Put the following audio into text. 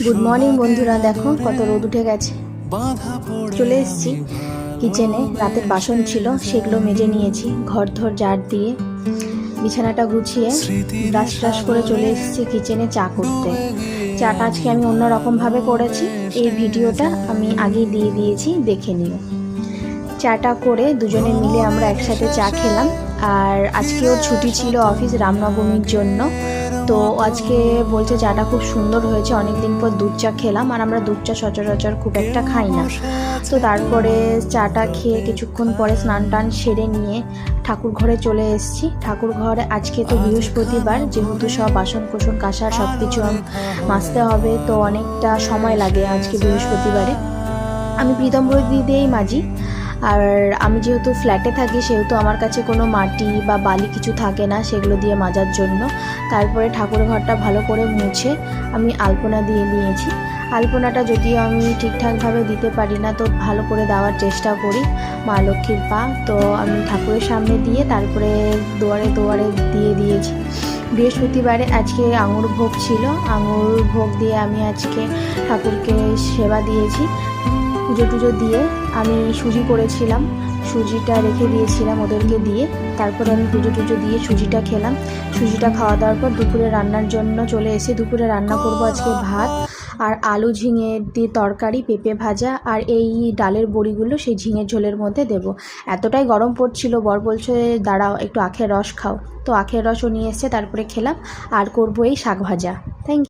Good morning বন্ধুরা, দেখো কত রোদ উঠে গেছে। চলে এসেছি কিচেনে। রাতের বাসন ছিল, সেগুলো মেজে নিয়েছি ঘর ধর ঝাড় দিয়ে। বিছানাটা গুছিয়ে ব্রাশ ট্রাশ করে চলে এসেছি কিচেনে চা করতে। চাটা আজকে আমি অন্যরকমভাবে করেছি, এই ভিডিওটা আমি আগেই দিয়ে দিয়েছি, দেখে নিও। চাটা করে দুজনে মিলে আমরা একসাথে চা খেলাম। আর আজকেও ছুটি ছিল অফিস রামনবমীর জন্য, তো আজকে বলছে চাটা খুব সুন্দর হয়েছে। অনেকদিন পর দুধ চা খেলাম, আর আমরা দুধ চা সচরাচর খুব একটা খাই না। তো তারপরে চাটা খেয়ে কিছুক্ষণ পরে স্নান টান সেরে নিয়ে ঠাকুর ঘরে চলে এসেছি। ঠাকুর ঘরে আজকে তো বৃহস্পতিবার, যেহেতু সব বাসন কোসন কাঁসার সব কিছু মাজতে হবে, তো অনেকটা সময় লাগে আজকে বৃহস্পতিবারে। আমি প্রীতম বৌদি দিয়েই মাজি। আর আমি যেহেতু ফ্ল্যাটে থাকি, সেহেতু আমার কাছে কোনো মাটি বা বালি কিছু থাকে না সেগুলো দিয়ে মাজার জন্য। তারপরে ঠাকুর ঘরটা ভালো করে মুছে আমি আলপনা দিয়ে নিয়েছি। আলপনাটা যদিও আমি ঠিকঠাকভাবে দিতে পারি না, তো ভালো করে দেওয়ার চেষ্টা করি মা লক্ষ্মীর পা। তো আমি ঠাকুরের সামনে দিয়ে তারপরে দুয়ারে দুয়ারে দিয়ে দিয়েছি। বৃহস্পতিবারে আজকে আঙুর ভোগ ছিল, আঙুর ভোগ দিয়ে আমি আজকে ঠাকুরকে সেবা দিয়েছি। পুজো টুজো দিয়ে আমি সুজি করেছিলাম, সুজিটা রেখে দিয়েছিলাম ওদেরকে দিয়ে। তারপরে আমি পুজো টুজো দিয়ে সুজিটা খেলাম। সুজিটা খাওয়া দাওয়ার পর দুপুরে রান্নার জন্য চলে এসে দুপুরে রান্না করব আজকে ভাত আর আলু ঝিঙে দিয়ে তরকারি, পেঁপে ভাজা, আর এই ডালের বড়িগুলো সেই ঝিঙের ঝোলের মধ্যে দেব। এতটাই গরম পড়ছিল, বর বলছে দাঁড়াও একটু আখের রস খাও, তো আখের রসও নিয়ে এসছে, তারপরে খেলাম। আর করব এই শাক ভাজা। Thank you.